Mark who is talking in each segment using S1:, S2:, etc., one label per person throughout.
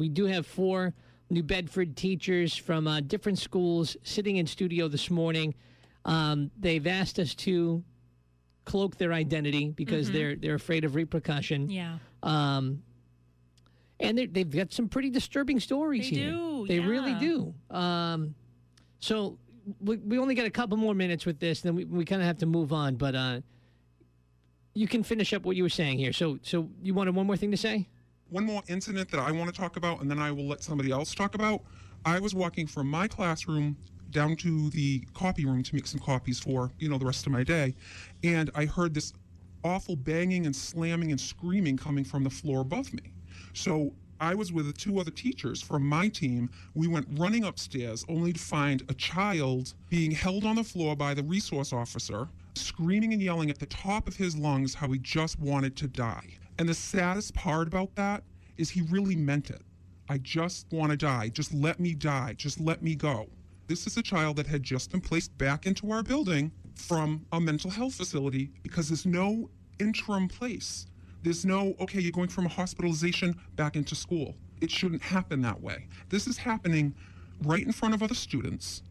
S1: We do have 4 New Bedford teachers from different schools sitting in studio this morning. They've asked us to cloak their identity because they're afraid of repercussion.
S2: Yeah.
S1: And they've got some pretty disturbing stories here. They really do. So we only got a couple more minutes with this, then we kind of have to move on. But you can finish up what you were saying here. So you wanted one more thing to say?
S3: One more incident that I want to talk about, and then I will let somebody else talk about. I was walking from my classroom down to the copy room to make some copies for, the rest of my day. And I heard this awful banging and slamming and screaming coming from the floor above me. So I was with 2 other teachers from my team. We went running upstairs only to find a child being held on the floor by the resource officer, screaming and yelling at the top of his lungs how he just wanted to die. And the saddest part about that is he really meant it. I just want to die. Just let me die. Just let me go. This is a child that had just been placed back into our building from a mental health facility because there's no interim place. There's no, okay, you're going from a hospitalization back into school. It shouldn't happen that way. This is happening right in front of other students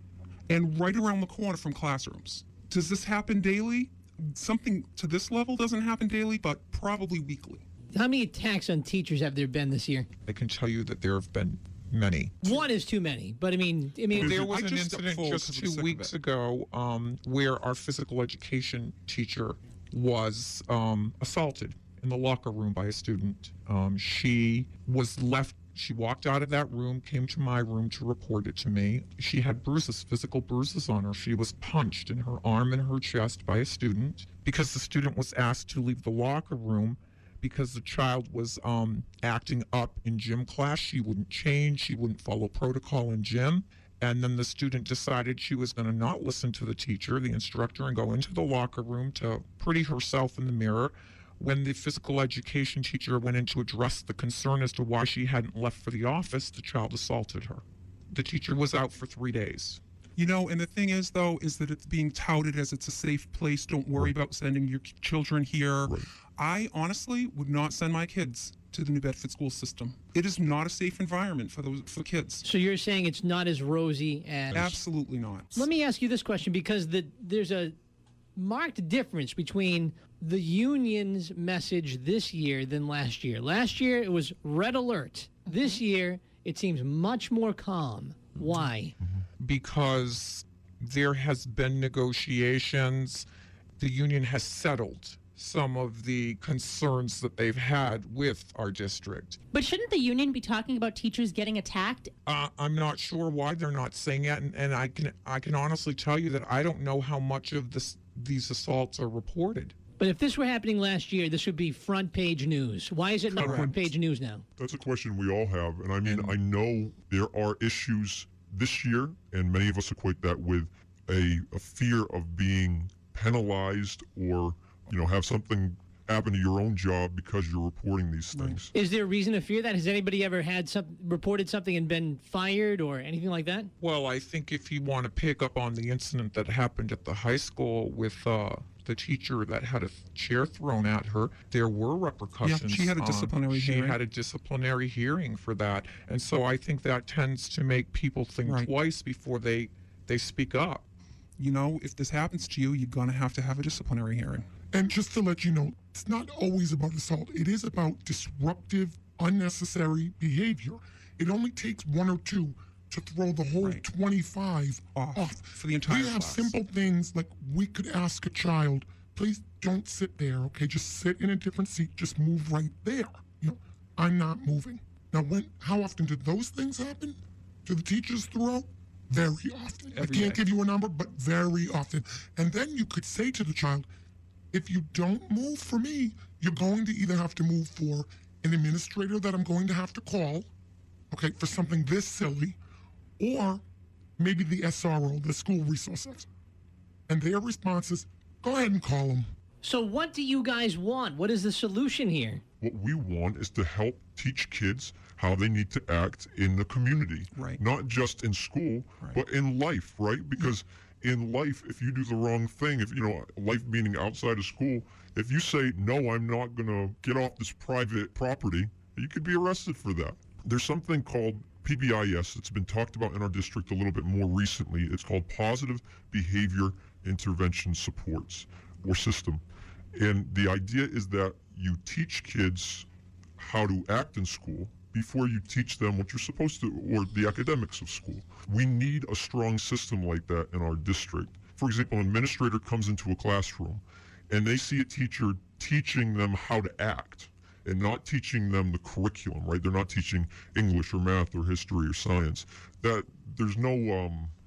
S3: and right around the corner from classrooms. Does this happen daily? Something to this level doesn't happen daily, but probably weekly.
S1: How many attacks on teachers have there been this year?
S4: I can tell you that there have been many.
S1: One is too many, but I mean,
S4: there was an incident just 2 weeks ago where our physical education teacher was assaulted in the locker room by a student. She was left. She walked out of that room, came to my room to report it to me. She had bruises, physical bruises on her. She was punched in her arm and her chest by a student because the student was asked to leave the locker room because the child was acting up in gym class. She wouldn't change. She wouldn't follow protocol in gym. And then the student decided she was going to not listen to the teacher, the instructor, and go into the locker room to pretty herself in the mirror. When the physical education teacher went in to address the concern as to why she hadn't left for the office, the child assaulted her. The teacher was out for 3 days.
S3: And the thing is, though, is that it's being touted as it's a safe place. Don't worry about sending your children here.
S5: Right.
S3: I honestly would not send my kids to the New Bedford school system. It is not a safe environment for kids.
S1: So you're saying it's not as rosy as...
S3: Absolutely not.
S1: Let me ask you this question, because there's a marked difference between the union's message this year than last year. Last year, it was red alert. This year, it seems much more calm. Why?
S4: Because there has been negotiations. The union has settled some of the concerns that they've had with our district.
S2: But shouldn't the union be talking about teachers getting attacked?
S4: I'm not sure why they're not saying it, and I can honestly tell you that I don't know how much of these assaults are reported.
S1: But if this were happening last year, this would be front page news. Why is it not front page news now?
S5: That's a question we all have. And I mean, I know there are issues this year, and many of us equate that with a fear of being penalized or, have something happen to your own job because you're reporting these things.
S1: Is there a reason to fear that? Has anybody ever had reported something and been fired or anything like that?
S4: Well, I think if you want to pick up on the incident that happened at the high school with the teacher that had a chair thrown at her, there were repercussions.
S3: Yeah, she had a disciplinary hearing.
S4: She had a disciplinary hearing for that. And so I think that tends to make people think twice before they speak up.
S3: If this happens to you, you're going to have a disciplinary hearing.
S6: And just to let you know, it's not always about assault. It is about disruptive, unnecessary behavior. It only takes 1 or 2 to throw the whole 25 off.
S3: For the entire class.
S6: We have simple things like we could ask a child, please don't sit there, okay? Just sit in a different seat. Just move right there. I'm not moving. Now, how often did those things happen to the teachers throughout? Very often. I can't give you a number, but very often. And then you could say to the child, if you don't move for me, you're going to either have to move for an administrator that I'm going to have to call, okay, for something this silly, or maybe the SRO, the school resource officer. And their response is, go ahead and call them.
S1: So what do you guys want? What is the solution here?
S5: What we want is to help teach kids how they need to act in the community.
S3: Right.
S5: Not just in school, but in life, right? Because in life, if you do the wrong thing, if life meaning outside of school, if you say, no, I'm not going to get off this private property, you could be arrested for that. there's something called PBIS. It's been talked about in our district a little bit more recently. It's called Positive Behavior Intervention Supports or System. And the idea is that you teach kids how to act in school before you teach them what you're supposed to, or the academics of school. We need a strong system like that in our district. For example, an administrator comes into a classroom and they see a teacher teaching them how to act and not teaching them the curriculum, right? They're not teaching English or math or history or science. That there's no,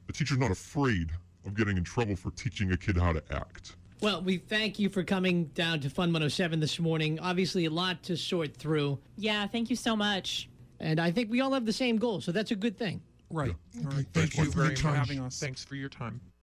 S5: the teacher's not afraid of getting in trouble for teaching a kid how to act.
S1: Well, we thank you for coming down to Fun 107 this morning. Obviously, a lot to sort through.
S2: Yeah, thank you so much.
S1: And I think we all have the same goal, so that's a good thing.
S3: Right.
S6: Yeah.
S3: All right.
S6: Thank you
S3: Thank you very
S6: for
S3: much for having us.
S4: Thanks for your time.